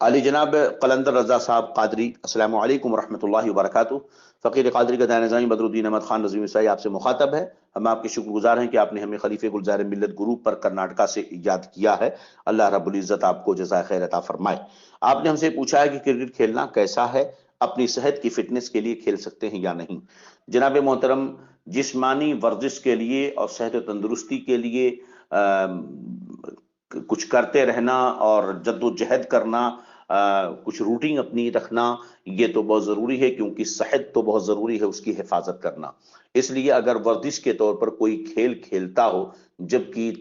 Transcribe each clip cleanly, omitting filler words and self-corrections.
علی جناب قلندر رضا صاحب قادری، السلام علیکم ورحمۃ اللہ وبرکاتہ۔ فقیر قادری کا دائیں نظامی بدر الدین احمد خان رضوی صاحب آپ سے مخاطب ہے۔ ہم آپ کے شکر گزار ہیں کہ آپ نے ہمیں خلیفہ گلزار ملت گروپ پر کرناٹکا سے یاد کیا ہے۔ اللہ رب العزت آپ کو جزائے خیر عطا فرمائے۔ آپ نے ہم سے پوچھا ہے کہ کرکٹ کھیلنا کیسا ہے، اپنی صحت کی فٹنس کے لیے کھیل سکتے ہیں یا نہیں۔ جناب محترم، جسمانی ورزش کے لیے اور صحت و تندرستی کے لیے کچھ کرتے رہنا اور جد و جہد کرنا، کچھ روٹین اپنی رکھنا، یہ تو بہت ضروری ہے، کیونکہ صحت تو بہت ضروری ہے، اس کی حفاظت کرنا۔ اس لیے اگر ورزش کے طور پر کوئی کھیل کھیلتا ہو جبکہ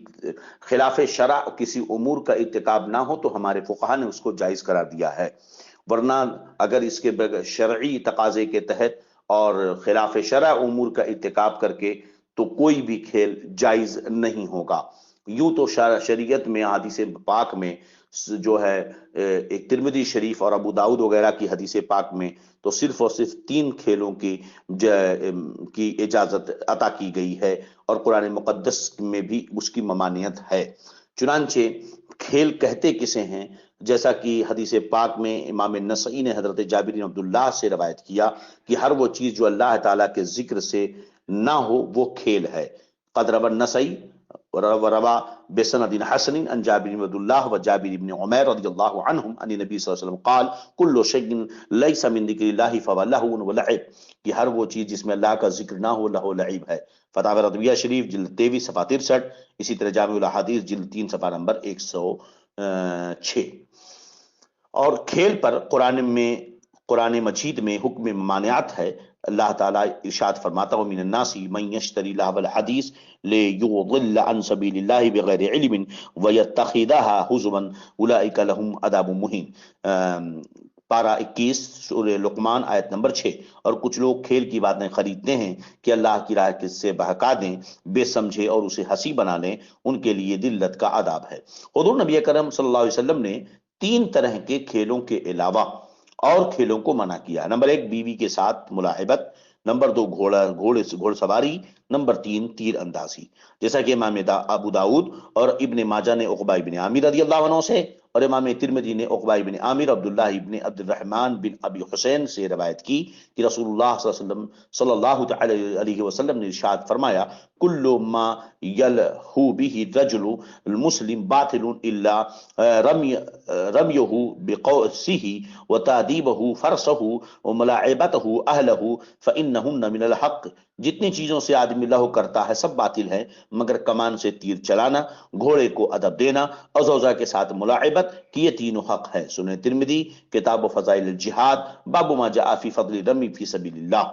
خلاف شرع کسی امور کا ارتکاب نہ ہو تو ہمارے فقہا نے اس کو جائز قرار دیا ہے، ورنہ اگر اس کے شرعی تقاضے کے تحت اور خلاف شرع امور کا ارتکاب کر کے تو کوئی بھی کھیل جائز نہیں ہوگا۔ یوں تو شریعت میں حدیث پاک میں جو ہے ایک ترمذی شریف اور ابو داؤد وغیرہ کی حدیث پاک میں تو صرف اور صرف 3 کھیلوں کی اجازت عطا کی گئی ہے، اور قرآن مقدس میں بھی اس کی ممانعت ہے۔ چنانچہ کھیل کہتے کسے ہیں؟ جیسا کہ حدیث پاک میں امام نسائی نے حضرت جابر بن عبداللہ سے روایت کیا کہ ہر وہ چیز جو اللہ تعالیٰ کے ذکر سے نہ ہو وہ کھیل ہے۔ قد روى النسائی وروا بسند حسن عن جابر بن عبد الله وجابر بن عمر رضی اللہ عنہم عن النبی صلی اللہ علیہ وسلم قال كل شيء ليس من ذکر اللہ فهو لهو ولعب، کہ ہر وہ چیز جس میں اللہ کا ذکر نہ ہو لہو لعب ہے۔ فتاوی رضویہ شریف جلد 23 صفحہ 63، اسی طرح جامع الاحادیث جلد 3 صفحہ نمبر 106۔ اور کھیل پر قرآن مجید میں حکم ممانعت ہے۔ اللہ تعالیٰ ارشاد فرماتا ہے من الناس من یشتری لہو الحدیث لیضل عن سبیل اللہ بغیر علم ویتخذها ہزوا اولئک لہم عذاب مہین۔ پارہ 21 سورہ لقمان آیت نمبر 6۔ اور کچھ لوگ کھیل کی باتیں خریدتے ہیں کہ اللہ کی راہ سے بہکا دیں، بے سمجھے اور اسے ہنسی بنا لیں، ان کے لیے ذلت کا عذاب ہے۔ حضور نبی کرم صلی اللہ علیہ وسلم نے 3 طرح کے کھیلوں کے علاوہ اور کھیلوں کو منع کیا۔ نمبر 1 بیوی کے ساتھ ملاحبت، نمبر 2 گھوڑ سواری، نمبر 3 تیر اندازی۔ جیسا کہ امام ابو داؤد اور ابن ماجہ نے عقبہ ابن عامر رضی اللہ عنہ سے اور امام ترمذی نے عقبہ ابن عامر عبداللہ ابن عبد الرحمن بن ابی حسین سے روایت کی کہ رسول اللہ صلی اللہ علیہ وسلم نے ارشاد فرمایا کل ما یلہو به الرجل المسلم باطل الا رمیہ بقوسہ وتادیبہ فرسہ وملاعبتہ اہلہ فانہن من الحق۔ جتنی چیزوں سے آدمی لہو کرتا ہے سب باطل ہے مگر کمان سے تیر چلانا، گھوڑے کو ادب دینا اور زوجہ کے ساتھ ملاعبت، کہ یہ تینوں حق ہے۔ سنن ترمذی کتاب فضائل الجہاد باب ما جاء فی فضل الرمی فی سبیل اللہ۔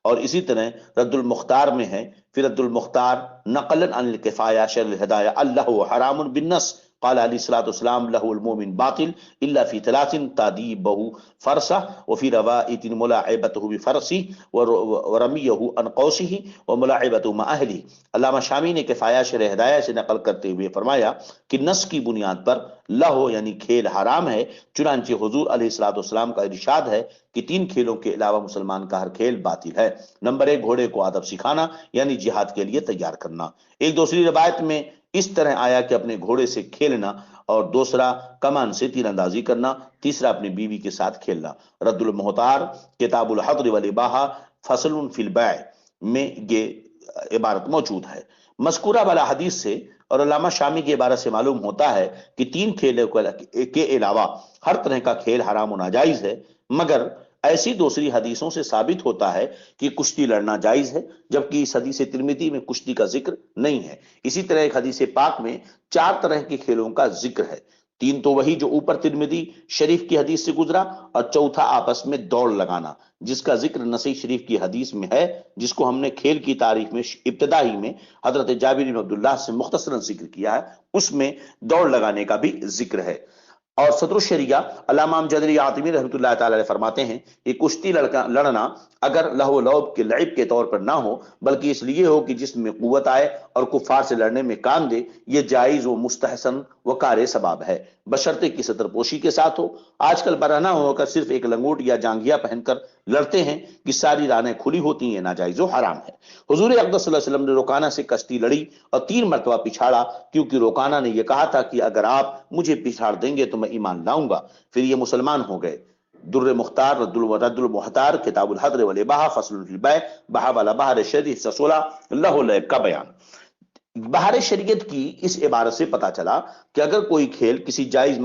اور اسی طرح رد المختار میں ہے فی رد المختار نقلا عن الکفایہ شر الہدایہ اللہ حرام بالنص قال علیہ الصلوۃ والسلام لہ المؤمن باطل الا فی 3 تادیبہ فرسہ وفی روایت ملاعبتہ بفرسہ ورمیہ عن قوسہ وملاعبتہ مع اہلہ۔ علامہ شامی نے کفایہ شرح ہدایہ سے نقل کرتے ہوئے فرمایا کہ نص کی بنیاد پر لہو یعنی کھیل حرام ہے، چنانچہ حضور علیہ الصلوۃ والسلام کا ارشاد ہے کہ 3 کھیلوں کے علاوہ مسلمان کا ہر کھیل باطل ہے۔ نمبر 1 گھوڑے کو ادب سکھانا یعنی جہاد کے لیے تیار کرنا۔ ایک دوسری روایت میں اس طرح آیا کہ اپنے گھوڑے سے کھیلنا، اور دوسرا کمان سے تیر اندازی کرنا، تیسرا اپنی بیوی کے ساتھ کھیلنا۔ رد المحتار کتاب الحضر والاباحہ فصل فی البیع میں یہ عبارت موجود ہے۔ مذکورہ والا حدیث سے اور علامہ شامی کی عبارت سے معلوم ہوتا ہے کہ 3 کھیلوں کے علاوہ ہر طرح کا کھیل حرام و ناجائز ہے، مگر ایسی دوسری حدیثوں سے ثابت ہوتا ہے کہ کشتی لڑنا جائز ہے، جبکہ اس حدیث ترمذی میں کشتی کا ذکر نہیں ہے۔ اسی طرح ایک حدیث پاک میں 4 طرح کے کھیلوں کا ذکر ہے۔ 3 تو وہی جو اوپر ترمذی شریف کی حدیث سے گزرا، اور چوتھا آپس میں دوڑ لگانا جس کا ذکر نسائی شریف کی حدیث میں ہے، جس کو ہم نے کھیل کی تاریخ میں ابتدائی میں حضرت جابر بن عبداللہ سے مختصراً ذکر کیا ہے، اس میں دوڑ لگانے کا بھی ذکر ہے۔ اور صدر الشریعہ علامہ امجد علی عاطمی رحمۃ اللہ تعالی علیہ فرماتے ہیں کہ کشتی لڑنا اگر لہو لعب کے لعب کے طور پر نہ ہو بلکہ اس لیے ہو کہ جسم میں قوت آئے اور کفار سے لڑنے میں کام دے، یہ جائز و مستحسن و کار ثواب ہے، بشرطے کی ستر پوشی کے ساتھ ہو۔ آج کل برہنہ ہو کر صرف ایک لنگوٹ یا جانگیا پہن کر لڑتے ہیں کہ ساری رانیں کھلی ہوتی ہیں، ناجائز و حرام ہے۔ حضور اقدس صلی اللہ علیہ وسلم نے روکانہ سے کشتی لڑی اور 3 مرتبہ پچھاڑا، کیونکہ روکانہ نے یہ کہا تھا کہ اگر آپ مجھے پچھاڑ دیں گے تو میں ایمان لاؤں گا۔ پھر یہ مسلمان ہو گئے۔ در مختار رد المحتار کتاب الحدر والاباحہ فصل فی البیع بہا والا بہر شریعت حصہ 16 اللہ العیب کا بیان۔ بہار شریعت کی اس عبارت سے پتا چلا کہ اگر کوئی کھیل کسی جائز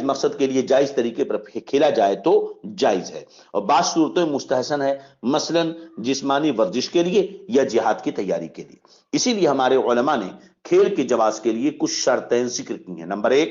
مقصد کے لیے جائز طریقے پر کھیلا جائے تو جائز ہے، اور بعض صورتوں میں مستحسن ہے، مثلا جسمانی ورزش کے لیے یا جہاد کی تیاری کے لیے۔ اسی لیے ہمارے علماء نے کھیل کے جواز کے لیے کچھ شرطیں ذکر کی ہیں۔ نمبر 1،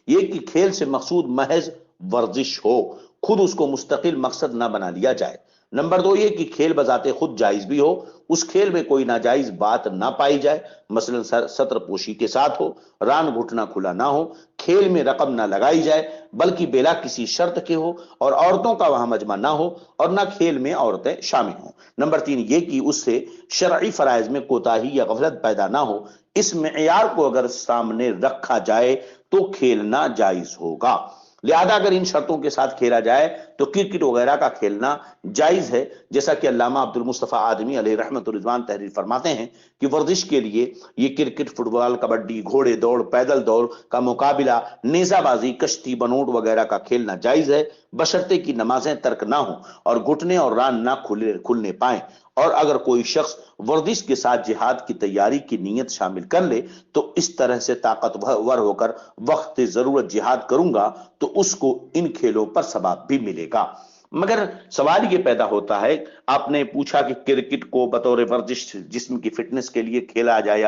یہ کہ کھیل سے مقصود محض ورزش ہو، خود اس کو مستقل مقصد نہ بنا لیا جائے۔ نمبر 2، یہ کہ کھیل بذات خود جائز بھی ہو، اس کھیل میں کوئی ناجائز بات نہ پائی جائے، مثلا سطر پوشی کے ساتھ ہو، ران گھٹنا کھلا نہ ہو، کھیل میں رقم نہ لگائی جائے بلکہ بلا کسی شرط کے ہو، اور عورتوں کا وہاں مجمع نہ ہو اور نہ کھیل میں عورتیں شامل ہوں۔ نمبر 3، یہ کہ اس سے شرعی فرائض میں کوتاہی یا غفلت پیدا نہ ہو۔ اس معیار کو اگر سامنے رکھا جائے تو کھیلنا جائز ہوگا۔ لہذا اگر ان شرطوں کے ساتھ کھیلا جائے تو کرکٹ وغیرہ کا کھیلنا جائز ہے، جیسا کہ علامہ عبد المصطفیٰ آدمی علیہ رحمت و رضوان تحریر فرماتے ہیں کہ ورزش کے لیے یہ کرکٹ، فٹ بال، کبڈی، گھوڑے دوڑ، پیدل دوڑ کا مقابلہ، نیزہ بازی، کشتی بنوٹ وغیرہ کا کھیلنا جائز ہے، بشرطے کی نمازیں ترک نہ ہوں اور گھٹنے اور ران نہ کھلنے پائیں۔ اور اگر کوئی شخص ورزش کے ساتھ جہاد کی تیاری کی نیت شامل کر لے تو اس طرح سے طاقتور ہو کر وقت ضرورت جہاد کروں گا تو اس کو ان کھیلوں پر ثواب بھی ملے گا۔ مگر سوال یہ پیدا ہوتا ہے، آپ نے پوچھا کہ کرکٹ کو بطور ورزش جسم کی فٹنس کے لیے کھیلا جائے،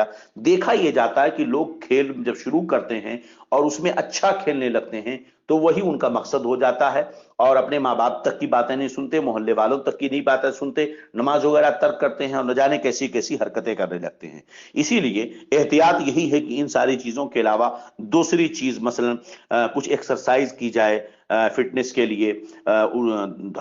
دیکھا یہ جاتا ہے کہ لوگ کھیل جب شروع کرتے ہیں اور اس میں اچھا کھیلنے لگتے ہیں تو وہی ان کا مقصد ہو جاتا ہے، اور اپنے ماں باپ تک کی باتیں نہیں سنتے، محلے والوں تک کی نہیں باتیں سنتے، نماز وغیرہ ترک کرتے ہیں اور نہ جانے کیسی کیسی حرکتیں کرنے لگتے ہیں۔ اسی لیے احتیاط یہی ہے کہ ان ساری چیزوں کے علاوہ دوسری چیز، مثلا کچھ ایکسرسائز کی جائے فٹنس کے لیے،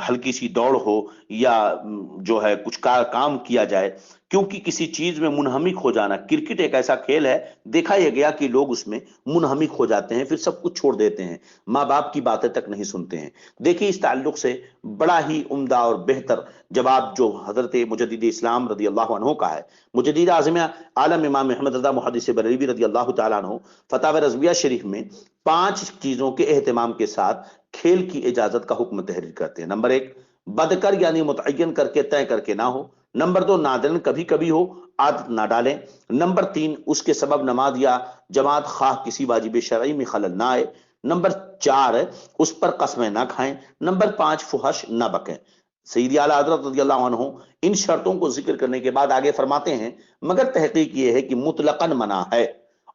ہلکی سی دوڑ ہو یا جو ہے کچھ کام کیا جائے، کیونکہ کسی چیز میں منہمک ہو جانا، کرکٹ ایک ایسا کھیل ہے دیکھا یہ گیا کہ لوگ اس میں منہمک ہو جاتے ہیں، پھر سب کچھ چھوڑ دیتے ہیں، ماں باپ کی باتیں تک نہیں سنتے ہیں۔ دیکھیے اس تعلق سے بڑا ہی عمدہ اور بہتر جواب جو حضرت مجدد اسلام رضی اللہ عنہ کا ہے، مجدد اعظم عالم امام محمد رضا محدث بریلوی رضی اللہ تعالیٰ عنہ فتاوی رضویہ شریف میں 5 چیزوں کے اہتمام کے ساتھ کھیل کی اجازت کا حکم تحریر کرتے ہیں۔ نمبر 1، بدکر یعنی متعین کر کے، طے کر کے نہ ہو۔ نمبر 2، نادرن کبھی کبھی ہو، عادت نہ ڈالیں۔ نمبر 3، اس کے سبب نماز یا جماعت خواہ کسی واجب شرعی میں خلل نہ آئے۔ نمبر 4، اس پر قسمیں نہ کھائیں۔ نمبر 5، فحش نہ بکیں۔ سیدی اعلیٰ حضرت رضی اللہ عنہ ان شرطوں کو ذکر کرنے کے بعد آگے فرماتے ہیں، مگر تحقیق یہ ہے کہ مطلقاً منع ہے،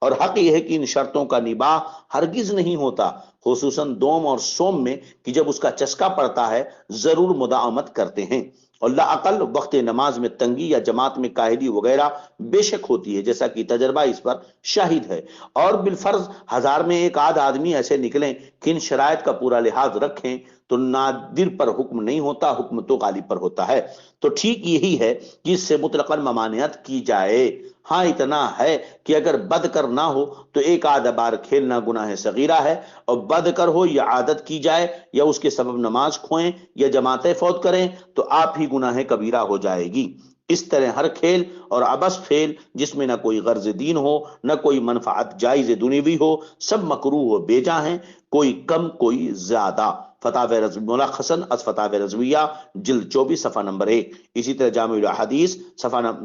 اور حق یہ ہے کہ ان شرطوں کا نباہ ہرگز نہیں ہوتا، خصوصاً دوم اور سوم میں کہ جب اس کا چسکا پڑتا ہے ضرور مداومت کرتے ہیں، اور لااقل وقت نماز میں تنگی یا جماعت میں کاہلی وغیرہ بے شک ہوتی ہے، جیسا کہ تجربہ اس پر شاہد ہے، اور بالفرض 1000 میں ایک آدھ آدمی ایسے نکلیں کہ ان شرائط کا پورا لحاظ رکھیں تو نادر پر حکم نہیں ہوتا، حکم تو غالب پر ہوتا ہے۔ تو ٹھیک یہی ہے کہ اس سے مطلقاً ممانعت کی جائے۔ ہاں اتنا ہے کہ اگر بد کر نہ ہو تو ایک آدھ بار کھیلنا گناہ صغیرہ ہے، اور بد کر ہو یا عادت کی جائے یا اس کے سبب نماز کھوئیں یا جماعتیں فوت کریں تو آپ ہی گناہ کبیرہ ہو جائے گی۔ اس طرح ہر کھیل اور عبث فعل جس میں نہ کوئی غرض دین ہو نہ کوئی منفعت جائز دنیوی ہو، سب مکروہ و بیجا ہیں، کوئی کم کوئی زیادہ۔ فتاوی ملخصاً از فتاوی رضویہ جلد 24 صفحہ نمبر 1، اسی طرح جامع الاحادیث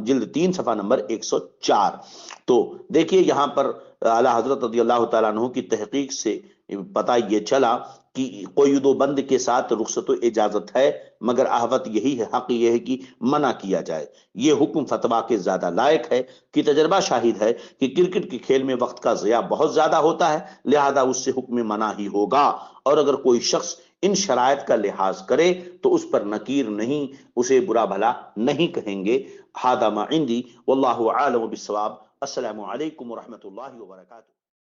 جلد 3 صفحہ نمبر 104۔ تو دیکھیے یہاں پر اعلیٰ حضرت رضی اللہ تعالیٰ عنہ کی تحقیق سے پتہ یہ چلا کہ قید و بند کے ساتھ رخصت و اجازت ہے، مگر احوط یہی ہے، حق یہ ہے کہ منع کیا جائے۔ یہ حکم فتویٰ کے زیادہ لائق ہے کہ تجربہ شاہد ہے کہ کرکٹ کے کھیل میں وقت کا ضیاع بہت زیادہ ہوتا ہے، لہذا اس سے حکم منع ہی ہوگا، اور اگر کوئی شخص ان شرائط کا لحاظ کرے تو اس پر نکیر نہیں، اسے برا بھلا نہیں کہیں گے۔ ھذا ما عندی واللہ اعلم بالصواب۔ السلام علیکم ورحمۃ اللہ وبرکاتہ۔